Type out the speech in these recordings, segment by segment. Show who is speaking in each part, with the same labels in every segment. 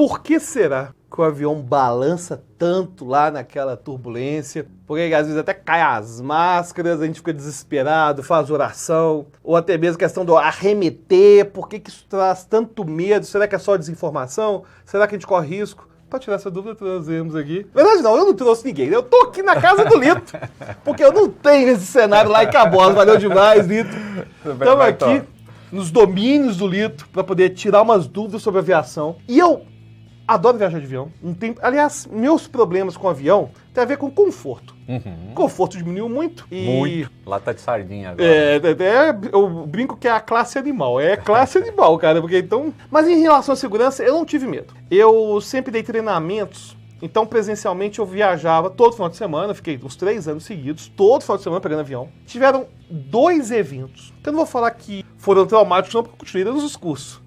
Speaker 1: Por que será que o avião balança tanto lá naquela turbulência? Porque às vezes até cai as máscaras, a gente fica desesperado, faz oração, ou até mesmo questão do arremeter, por que isso traz tanto medo? Será que é só desinformação? Será que a gente corre risco? Para tirar essa dúvida, trazemos aqui. Na verdade não, eu não trouxe ninguém, eu tô aqui na casa do Lito, porque eu não tenho esse cenário lá em Cabos, valeu demais, Lito. Estamos aqui nos domínios do Lito para poder tirar umas dúvidas sobre aviação. E eu adoro viajar de avião. Aliás, meus problemas com avião tem a ver com conforto. Conforto diminuiu muito.
Speaker 2: Muito. Lata de sardinha agora.
Speaker 1: Eu brinco que é a classe animal. É classe animal, cara. Porque então... Mas em relação à segurança, eu não tive medo. Eu sempre dei treinamentos. Então, presencialmente, eu viajava todo final de semana. Fiquei uns 3 anos seguidos, todo final de semana pegando avião. Tiveram 2 eventos. Então, eu não vou falar que foram traumáticos, não, porque eu continuei dando os cursos.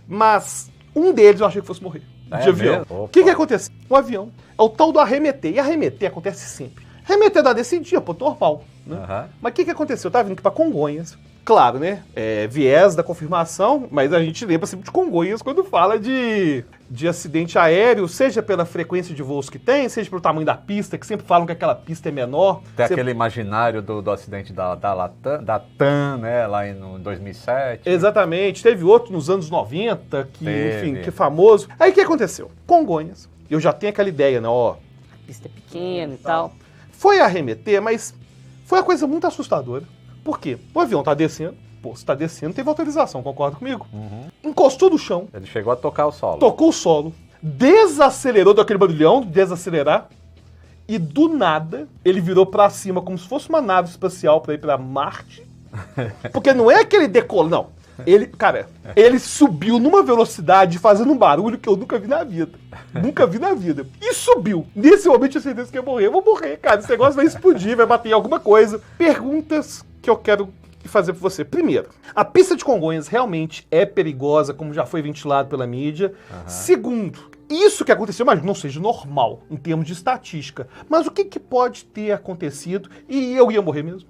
Speaker 1: Mas um deles eu achei que fosse morrer. De avião. O que acontece? Um avião é o tal do arremeter. E arremeter acontece sempre. Arremeter dá desse dia, pô, normal. Né? Mas o que aconteceu? Eu tava vindo aqui pra Congonhas. Claro, né? Viés da confirmação, mas a gente lembra sempre de Congonhas quando fala de acidente aéreo, seja pela frequência de voos que tem, seja pelo tamanho da pista, que sempre falam que aquela pista é menor.
Speaker 2: Tem aquele imaginário do acidente da TAM, né, lá em 2007.
Speaker 1: Exatamente. Teve outro nos anos 90, enfim, que é famoso. Aí o que aconteceu? Congonhas. Eu já tenho aquela ideia, né? Ó, a pista é pequena e tal. Foi arremeter, mas foi uma coisa muito assustadora. Por quê? O avião tá descendo. Pô, se tá descendo, teve autorização, concorda comigo? Encostou no chão.
Speaker 2: Ele chegou a tocar o solo.
Speaker 1: Tocou o solo. Desacelerou, deu aquele barulhão de desacelerar. E do nada, ele virou pra cima como se fosse uma nave espacial pra ir pra Marte. Porque não é aquele decolou, não. Ele subiu numa velocidade fazendo um barulho que eu nunca vi na vida. Nunca vi na vida. E subiu. Nesse momento eu tinha certeza que ia morrer. Eu vou morrer, cara. Esse negócio vai explodir, vai bater em alguma coisa. Perguntas que eu quero fazer pra você. Primeiro, a pista de Congonhas realmente é perigosa, como já foi ventilado pela mídia. Segundo, isso que aconteceu, mas não seja normal em termos de estatística. Mas o que pode ter acontecido e eu ia morrer mesmo?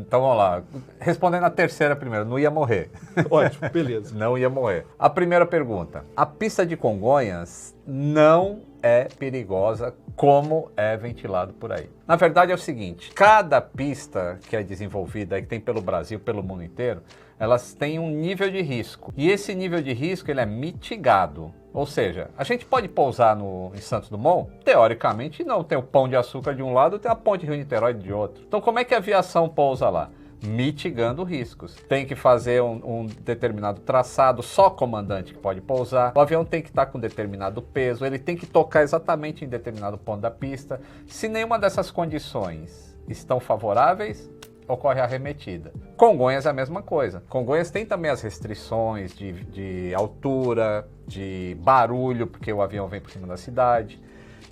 Speaker 2: Então vamos lá. Respondendo a terceira primeiro, não ia morrer.
Speaker 1: Ótimo, beleza.
Speaker 2: Não ia morrer. A primeira pergunta. A pista de Congonhas não é perigosa como é ventilado por aí. Na verdade é o seguinte, cada pista que é desenvolvida, que tem pelo Brasil, pelo mundo inteiro, elas têm um nível de risco. E esse nível de risco ele é mitigado. Ou seja, a gente pode pousar em Santos Dumont? Teoricamente não. Tem o Pão de Açúcar de um lado, tem a Ponte Rio-Niterói de outro. Então como é que a aviação pousa lá? Mitigando riscos. Tem que fazer um determinado traçado, só comandante que pode pousar. O avião tem que estar com determinado peso, ele tem que tocar exatamente em determinado ponto da pista. Se nenhuma dessas condições estão favoráveis, ocorre a arremetida. Congonhas é a mesma coisa. Congonhas tem também as restrições de altura, de barulho, porque o avião vem por cima da cidade.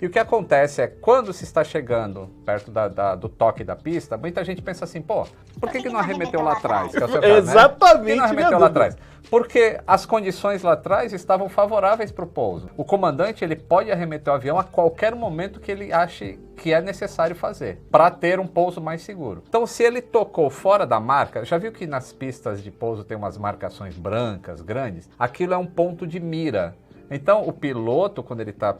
Speaker 2: E o que acontece é, quando se está chegando perto do toque da pista, muita gente pensa assim, pô, por que não arremeteu lá atrás? Que é o seu caso,
Speaker 1: exatamente.
Speaker 2: Né? Por que não arremeteu lá atrás? Porque as condições lá atrás estavam favoráveis para o pouso. O comandante ele pode arremeter o avião a qualquer momento que ele ache que é necessário fazer, para ter um pouso mais seguro. Então, se ele tocou fora da marca, já viu que nas pistas de pouso tem umas marcações brancas, grandes? Aquilo é um ponto de mira. Então, o piloto, quando ele está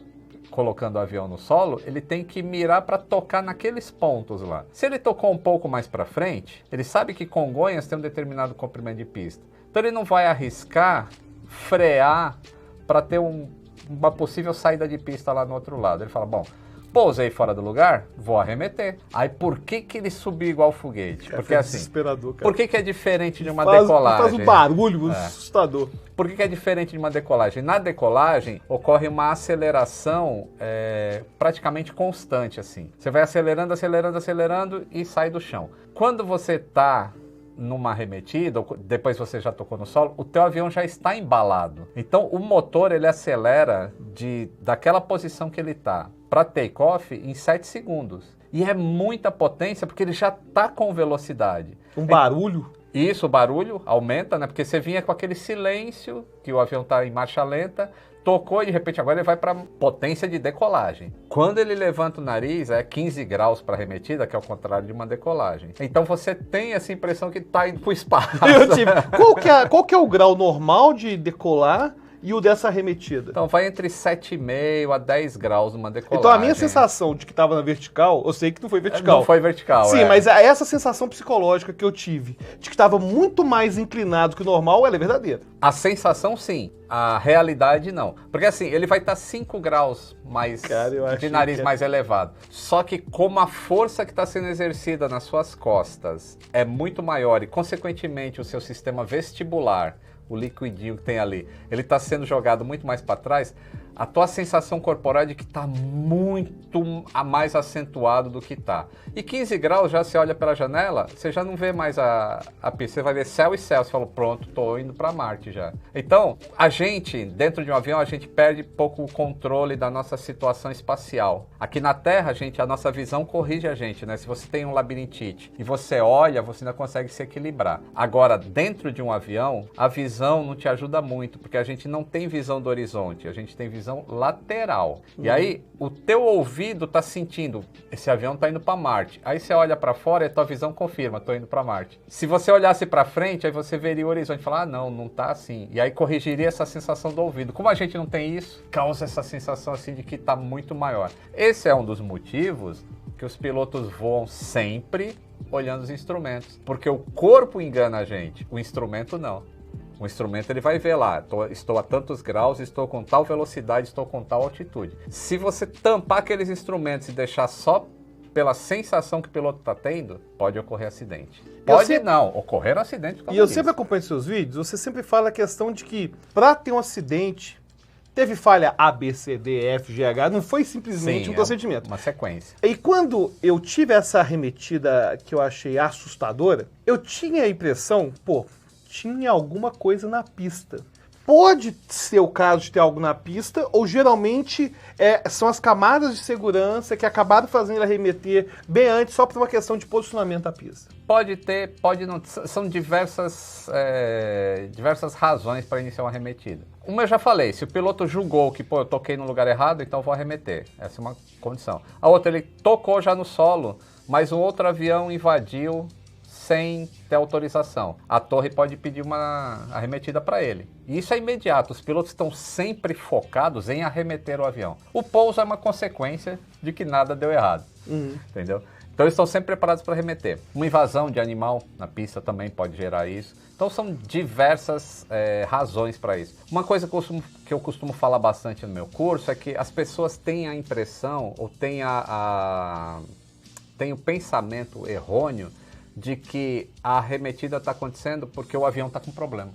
Speaker 2: colocando o avião no solo, ele tem que mirar para tocar naqueles pontos lá. Se ele tocou um pouco mais para frente, ele sabe que Congonhas tem um determinado comprimento de pista. Então ele não vai arriscar frear para ter uma possível saída de pista lá no outro lado. Ele fala, bom, pousei fora do lugar, vou arremeter. Aí por que ele subiu igual foguete? Porque assim,
Speaker 1: desesperador, cara.
Speaker 2: Por que é diferente de uma decolagem?
Speaker 1: Faz um barulho assustador.
Speaker 2: Por que é diferente de uma decolagem? Na decolagem ocorre uma aceleração praticamente constante assim. Você vai acelerando, acelerando, acelerando e sai do chão. Quando você está numa arremetida, ou depois você já tocou no solo, o teu avião já está embalado. Então o motor ele acelera daquela posição que ele está para take-off em 7 segundos. E é muita potência porque ele já está com velocidade.
Speaker 1: Um barulho?
Speaker 2: Isso, o barulho aumenta, né? Porque você vinha com aquele silêncio, que o avião está em marcha lenta, tocou e de repente agora ele vai para potência de decolagem. Quando ele levanta o nariz, é 15 graus para arremetida, que é o contrário de uma decolagem. Então você tem essa impressão que está indo para o espaço.
Speaker 1: Qual que é o grau normal de decolar e o dessa arremetida?
Speaker 2: Então vai entre 7,5 a 10 graus numa decolagem.
Speaker 1: Então a minha sensação de que estava na vertical, eu sei que não foi vertical.
Speaker 2: Não foi vertical,
Speaker 1: Sim, mas essa sensação psicológica que eu tive, de que estava muito mais inclinado que o normal, ela é verdadeira.
Speaker 2: A sensação, sim. A realidade, não. Porque assim, ele vai estar 5 graus mais de nariz mais elevado. Só que como a força que está sendo exercida nas suas costas é muito maior e, consequentemente, o seu sistema vestibular, o liquidinho que tem ali, ele está sendo jogado muito mais para trás, a tua sensação corporal é de que está muito mais acentuado do que está. E 15 graus, já você olha pela janela, você já não vê mais a pista, você vai ver céu e céu, você fala, pronto, estou indo para Marte já. Então, a gente, dentro de um avião, a gente perde pouco o controle da nossa situação espacial. Aqui na Terra, a nossa visão corrige a gente, né? Se você tem um labirintite e você olha, você ainda consegue se equilibrar. Agora, dentro de um avião, a visão não te ajuda muito, porque a gente não tem visão do horizonte, a gente tem visão lateral. E aí, o teu ouvido tá sentindo, esse avião tá indo para Marte. Aí você olha para fora e a tua visão confirma, tô indo para Marte. Se você olhasse para frente, aí você veria o horizonte e falar, ah, não tá assim. E aí corrigiria essa sensação do ouvido. Como a gente não tem isso, causa essa sensação assim de que tá muito maior. Esse é um dos motivos que os pilotos voam sempre olhando os instrumentos. Porque o corpo engana a gente, o instrumento não. O instrumento ele vai ver lá, estou a tantos graus, estou com tal velocidade, estou com tal altitude. Se você tampar aqueles instrumentos e deixar só pela sensação que o piloto está tendo, pode ocorrer acidente. Pode não, ocorrer um acidente.
Speaker 1: E eu sempre acompanho seus vídeos, você sempre fala a questão de que para ter um acidente, teve falha A, B, C, D, F, G, H, não foi simplesmente um procedimento.
Speaker 2: Uma sequência.
Speaker 1: E quando eu tive essa arremetida que eu achei assustadora, eu tinha a impressão, tinha alguma coisa na pista. Pode ser o caso de ter algo na pista, ou geralmente são as camadas de segurança que acabaram fazendo ele arremeter bem antes, só por uma questão de posicionamento da pista.
Speaker 2: Pode ter, pode não. São diversas razões para iniciar uma arremetida. Uma eu já falei, se o piloto julgou que, eu toquei no lugar errado, então eu vou arremeter. Essa é uma condição. A outra, ele tocou já no solo, mas um outro avião invadiu sem ter autorização. A torre pode pedir uma arremetida para ele. E isso é imediato. Os pilotos estão sempre focados em arremeter o avião. O pouso é uma consequência de que nada deu errado. Entendeu? Então eles estão sempre preparados para arremeter. Uma invasão de animal na pista também pode gerar isso. Então são diversas razões para isso. Uma coisa que eu costumo falar bastante no meu curso é que as pessoas têm a impressão ou têm o pensamento errôneo de que a arremetida está acontecendo porque o avião está com problema.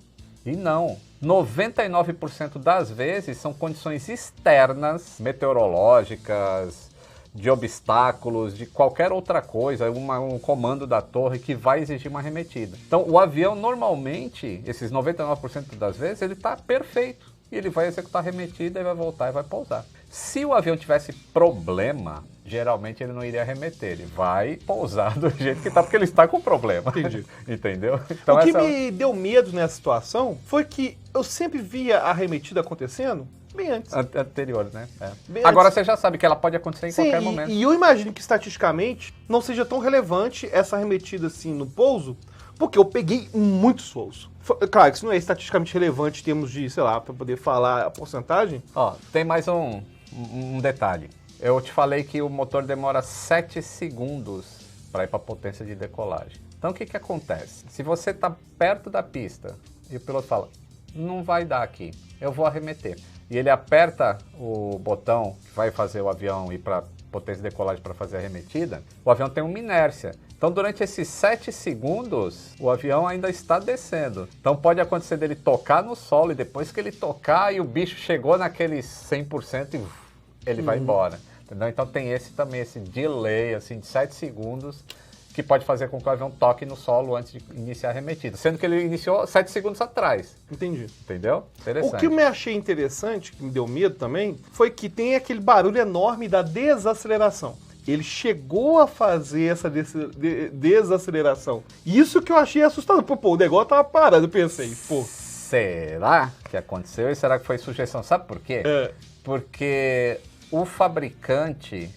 Speaker 2: E não. 99% das vezes são condições externas, meteorológicas, de obstáculos, de qualquer outra coisa, um comando da torre que vai exigir uma arremetida. Então o avião normalmente, esses 99% das vezes, ele está perfeito. E ele vai executar a arremetida e vai voltar e vai pousar. Se o avião tivesse problema, geralmente ele não iria arremeter, ele vai pousar do jeito que está, porque ele está com problema.
Speaker 1: Entendi.
Speaker 2: Entendeu? Então,
Speaker 1: o que me deu medo nessa situação foi que eu sempre via a arremetida acontecendo bem antes.
Speaker 2: Anterior, né?
Speaker 1: Agora
Speaker 2: você já sabe que ela pode acontecer em qualquer momento.
Speaker 1: E eu imagino que estatisticamente não seja tão relevante essa arremetida assim no pouso, porque eu peguei muito solso. Claro que isso não é estatisticamente relevante em termos de, sei lá, para poder falar a porcentagem.
Speaker 2: Tem mais um detalhe. Eu te falei que o motor demora 7 segundos para ir para a potência de decolagem. Então o que acontece? Se você está perto da pista e o piloto fala, não vai dar aqui, eu vou arremeter. E ele aperta o botão que vai fazer o avião ir para potência de decolagem para fazer a arremetida, o avião tem uma inércia. Então, durante esses 7 segundos, o avião ainda está descendo. Então, pode acontecer dele tocar no solo e depois que ele tocar e o bicho chegou naqueles 100% e ele vai embora. Entendeu? Então, tem também esse delay assim, de 7 segundos que pode fazer com que o avião toque no solo antes de iniciar a arremetida. Sendo que ele iniciou 7 segundos atrás.
Speaker 1: Entendi.
Speaker 2: Entendeu? Interessante.
Speaker 1: O que eu me achei interessante, que me deu medo também, foi que tem aquele barulho enorme da desaceleração. Ele chegou a fazer essa desaceleração. Isso que eu achei assustador. O negócio tava parado, eu pensei,
Speaker 2: Será que aconteceu? E será que foi sugestão? Sabe por quê? Porque o fabricante,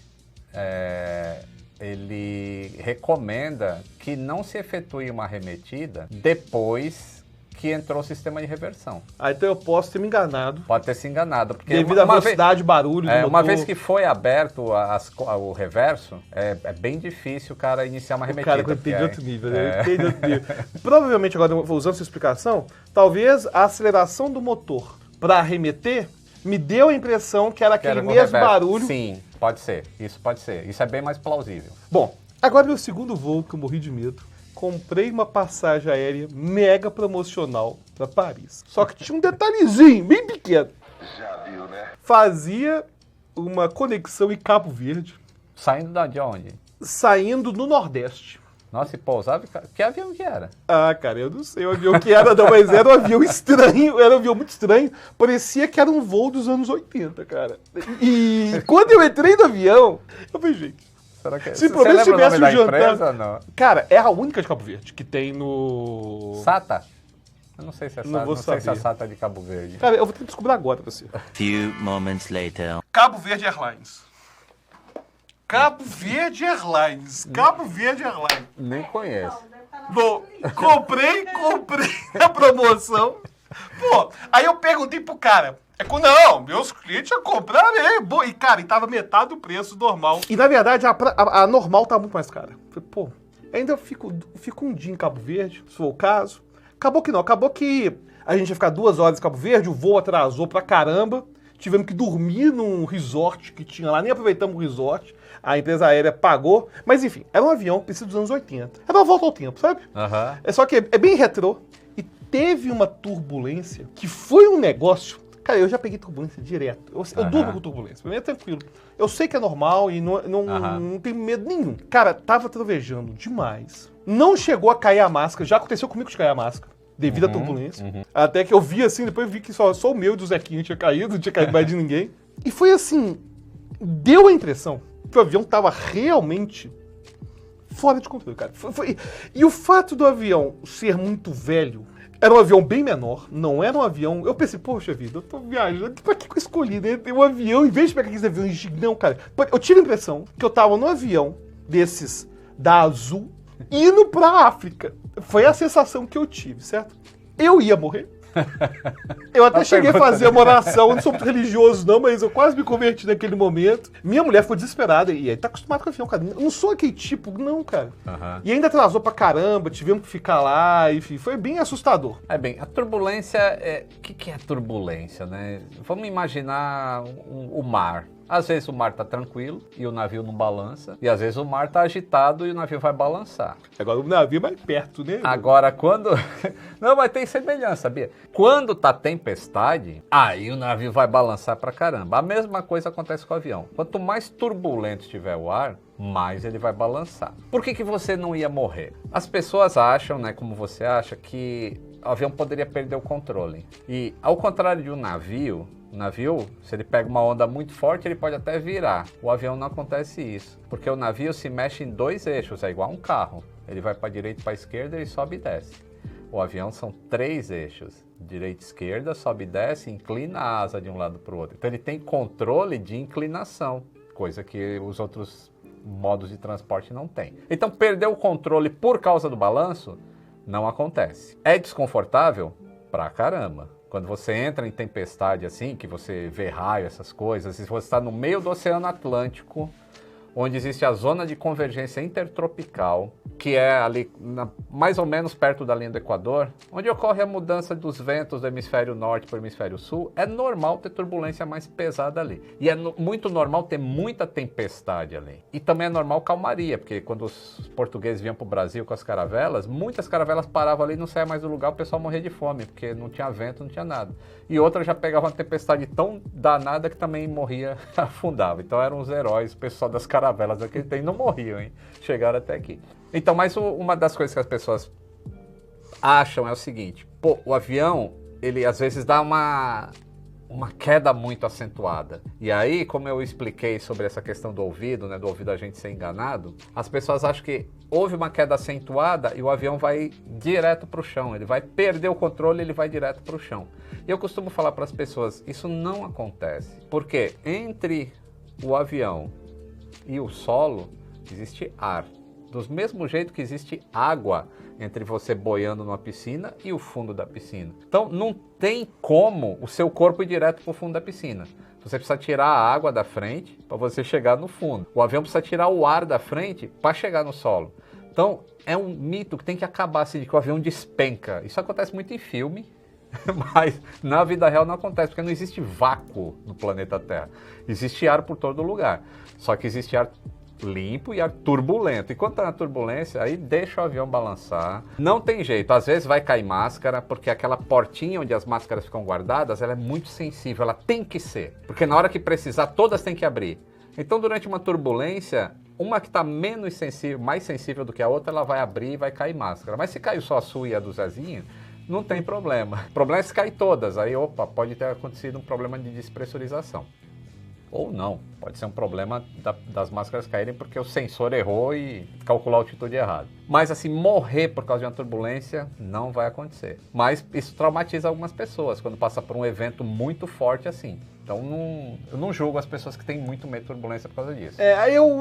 Speaker 2: ele recomenda que não se efetue uma arremetida depois que entrou o sistema de reversão.
Speaker 1: Ah, então eu posso ter me enganado.
Speaker 2: Pode ter se enganado. Porque
Speaker 1: devido à velocidade, barulho do motor.
Speaker 2: Uma vez que foi aberto o reverso, é bem difícil o cara iniciar uma remetida.
Speaker 1: Cara, eu entendi outro nível, né? Eu entendi outro nível. Provavelmente, agora usando essa explicação, talvez a aceleração do motor para arremeter me deu a impressão que era aquele mesmo barulho.
Speaker 2: Sim, pode ser. Isso pode ser. Isso é bem mais plausível.
Speaker 1: Bom, agora meu segundo voo, que eu morri de medo. Comprei uma passagem aérea mega promocional para Paris. Só que tinha um detalhezinho, bem pequeno.
Speaker 3: Já viu, né?
Speaker 1: Fazia uma conexão em Cabo Verde.
Speaker 2: Saindo de onde?
Speaker 1: Saindo no Nordeste.
Speaker 2: Nossa, e pousava? Que avião que era?
Speaker 1: Ah, cara, eu não sei o avião que era, não, mas era um avião estranho, era um avião muito estranho. Parecia que era um voo dos anos 80, cara. E quando eu entrei no avião, eu falei, gente,
Speaker 2: será que
Speaker 1: se pelo menos tivesse um jantar...
Speaker 2: Empresa, não?
Speaker 1: Cara, é a única de Cabo Verde que tem no...
Speaker 2: SATA? Eu não sei se é
Speaker 1: Não
Speaker 2: SATA,
Speaker 1: vou
Speaker 2: não sei se é
Speaker 1: saber.
Speaker 2: SATA de Cabo Verde.
Speaker 1: Cara, eu vou ter que descobrir agora pra você.
Speaker 4: Few moments later.
Speaker 1: Cabo Verde Airlines. Cabo Verde Airlines. Cabo Verde Airlines.
Speaker 2: Nem conheço.
Speaker 1: Bom, comprei a promoção. Pô, aí eu perguntei pro cara. Não, meus clientes já compraram. Bom, e, cara, e tava metade do preço normal. E, na verdade, a normal tá muito mais cara. Falei, pô, ainda eu fico um dia em Cabo Verde, se for o caso. Acabou que não. Acabou que a gente ia ficar 2 horas em Cabo Verde, o voo atrasou pra caramba. Tivemos que dormir num resort que tinha lá, nem aproveitamos o resort. A empresa aérea pagou. Mas enfim, era um avião que precisa dos anos 80. Era uma volta ao tempo, sabe?
Speaker 2: Uhum.
Speaker 1: É só que é bem retrô. E teve uma turbulência que foi um negócio... Cara, eu já peguei turbulência direto. Eu durmo com turbulência. Pra mim é tranquilo. Eu sei que é normal e não tenho medo nenhum. Cara, tava trovejando demais. Não chegou a cair a máscara. Já aconteceu comigo de cair a máscara. Devido à turbulência. Até que eu vi assim, depois eu vi que só o meu e do Zequinha tinha caído, não tinha caído mais de ninguém. E foi assim, deu a impressão que o avião tava realmente fora de controle, cara. E o fato do avião ser muito velho, era um avião bem menor, não era um avião... Eu pensei, poxa vida, eu tô viajando, pra que eu escolhi, né? Ter um avião, em vez de pegar aqueles aviões gigantes, não, cara. Eu tive a impressão que eu tava num avião desses da Azul, indo pra África. Foi a sensação que eu tive, certo? Eu ia morrer. Eu até cheguei a fazer uma oração, eu não sou muito religioso não, mas eu quase me converti naquele momento. Minha mulher ficou desesperada, e aí tá acostumado com avião, cara. Eu não sou aquele tipo, não, cara. E ainda atrasou pra caramba, tivemos que ficar lá, enfim, foi bem assustador.
Speaker 2: A turbulência, o que é turbulência, né? Vamos imaginar o mar. Às vezes o mar tá tranquilo e o navio não balança. E às vezes o mar tá agitado e o navio vai balançar.
Speaker 1: Agora o navio é mais perto, né?
Speaker 2: Agora quando... Não, mas tem semelhança, sabia? Quando tá tempestade, aí o navio vai balançar pra caramba. A mesma coisa acontece com o avião. Quanto mais turbulento estiver o ar, mais ele vai balançar. Por que você não ia morrer? As pessoas acham, né, como você acha, que o avião poderia perder o controle. E ao contrário de um navio... O navio, se ele pega uma onda muito forte, ele pode até virar. O avião não acontece isso, porque o navio se mexe em 2 eixos, é igual um carro. Ele vai para a direita e para a esquerda, ele sobe e desce. O avião são 3 eixos, direita e esquerda, sobe e desce, inclina a asa de um lado para o outro. Então ele tem controle de inclinação, coisa que os outros modos de transporte não têm. Então perder o controle por causa do balanço não acontece. É desconfortável? Pra caramba. Quando você entra em tempestade assim, que você vê raio, essas coisas, e você está no meio do Oceano Atlântico, onde existe a zona de convergência intertropical, que é ali mais ou menos perto da linha do Equador, onde ocorre a mudança dos ventos do hemisfério norte para o hemisfério sul, é normal ter turbulência mais pesada ali. E é muito normal ter muita tempestade ali. E também é normal calmaria, porque quando os portugueses vinham para o Brasil com as caravelas, muitas caravelas paravam ali e não saiam mais do lugar, o pessoal morria de fome, porque não tinha vento, não tinha nada. E outra já pegava uma tempestade tão danada que também morria, afundava. Então eram os heróis, o pessoal das caravelas daquele tempo não morriam, hein? Chegaram até aqui. Então, mas uma das coisas que as pessoas acham é o seguinte, pô, o avião, ele às vezes dá uma queda muito acentuada. E aí, como eu expliquei sobre essa questão do ouvido, né, do ouvido a gente ser enganado, as pessoas acham que houve uma queda acentuada e o avião vai direto para o chão, ele vai perder o controle, ele vai direto para o chão. E eu costumo falar para as pessoas, isso não acontece, porque entre o avião e o solo existe ar. Do mesmo jeito que existe água entre você boiando numa piscina e o fundo da piscina. Então não tem como o seu corpo ir direto para o fundo da piscina. Você precisa tirar a água da frente para você chegar no fundo. O avião precisa tirar o ar da frente para chegar no solo. Então é um mito que tem que acabar assim, de que o avião despenca. Isso acontece muito em filme, mas na vida real não acontece, porque não existe vácuo no planeta Terra. Existe ar por todo lugar, só que existe ar limpo e ar turbulento. E quando está na turbulência, aí deixa o avião balançar. Não tem jeito, às vezes vai cair máscara, porque aquela portinha onde as máscaras ficam guardadas, ela é muito sensível, ela tem que ser. Porque na hora que precisar, todas têm que abrir. Então durante uma turbulência, uma que está menos sensível, mais sensível do que a outra, ela vai abrir e vai cair máscara. Mas se caiu só a sua e a do Zezinho, não tem problema. O problema é se cair todas, aí opa, pode ter acontecido um problema de despressurização. Ou não, pode ser um problema das máscaras caírem porque o sensor errou e calculou a altitude errada. Mas assim, morrer por causa de uma turbulência não vai acontecer. Mas isso traumatiza algumas pessoas quando passa por um evento muito forte assim. Então eu não julgo as pessoas que têm muito medo de turbulência por causa disso.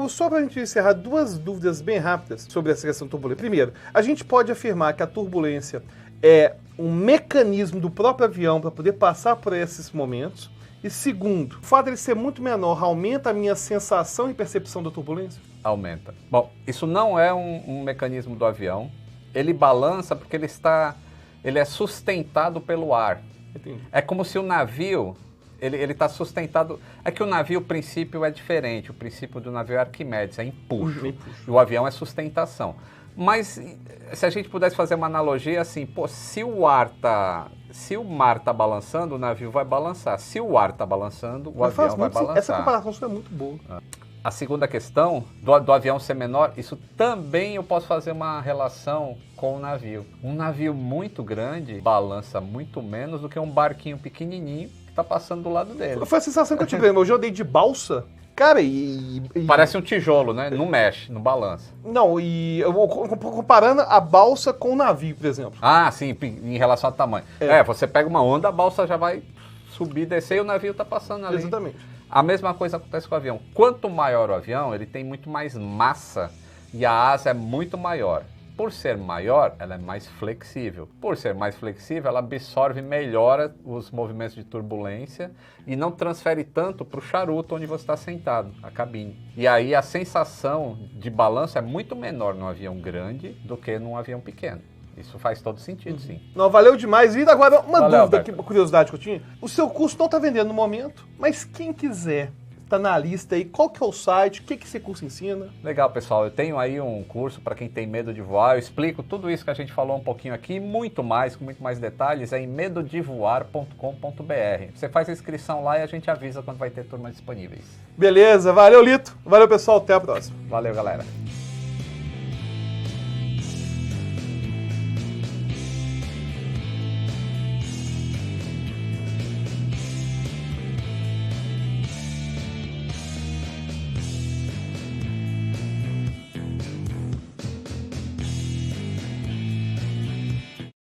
Speaker 1: Só pra gente encerrar, duas dúvidas bem rápidas sobre essa questão da turbulência. Primeiro, a gente pode afirmar que a turbulência é um mecanismo do próprio avião para poder passar por esses momentos. E segundo, o fato de ele ser muito menor aumenta a minha sensação e percepção da turbulência?
Speaker 2: Aumenta. Bom, isso não é um mecanismo do avião. Ele balança porque ele é sustentado pelo ar.
Speaker 1: Entendi.
Speaker 2: É como se o navio, ele está sustentado... É que o navio, o princípio é diferente. O princípio do navio é Arquimedes, é empuxo. E o avião é sustentação. Mas se a gente pudesse fazer uma analogia assim, pô, se o mar tá balançando, o navio vai balançar. Se o ar tá balançando, o avião vai balançar.
Speaker 1: Essa comparação é muito boa.
Speaker 2: A segunda questão, do avião ser menor, isso também eu posso fazer uma relação com o navio. Um navio muito grande balança muito menos do que um barquinho pequenininho que está passando do lado dele.
Speaker 1: Foi a sensação que eu tive. Eu já andei de balsa. Cara,
Speaker 2: Parece um tijolo, né? Não mexe, não balança.
Speaker 1: Não, e eu vou comparando a balsa com o navio, por exemplo.
Speaker 2: Ah, sim, em relação ao tamanho. Você pega uma onda, a balsa já vai subir, descer e o navio tá passando ali.
Speaker 1: Exatamente.
Speaker 2: A mesma coisa acontece com o avião. Quanto maior o avião, ele tem muito mais massa e a asa é muito maior. Por ser maior, ela é mais flexível. Por ser mais flexível, ela absorve melhor os movimentos de turbulência e não transfere tanto para o charuto onde você está sentado, a cabine. E aí a sensação de balanço é muito menor num avião grande do que num avião pequeno. Isso faz todo sentido, sim.
Speaker 1: Não, valeu demais. E agora, uma dúvida,
Speaker 2: uma
Speaker 1: curiosidade que eu tinha. O seu curso não está vendendo no momento, mas quem quiser... Tá na lista aí, qual que é o site, o que esse curso ensina?
Speaker 2: Legal, pessoal, eu tenho aí um curso para quem tem medo de voar, eu explico tudo isso que a gente falou um pouquinho aqui, muito mais, com muito mais detalhes, é em medodevoar.com.br. Você faz a inscrição lá e a gente avisa quando vai ter turmas disponíveis.
Speaker 1: Beleza, valeu Lito, valeu pessoal, até a próxima.
Speaker 2: Valeu, galera.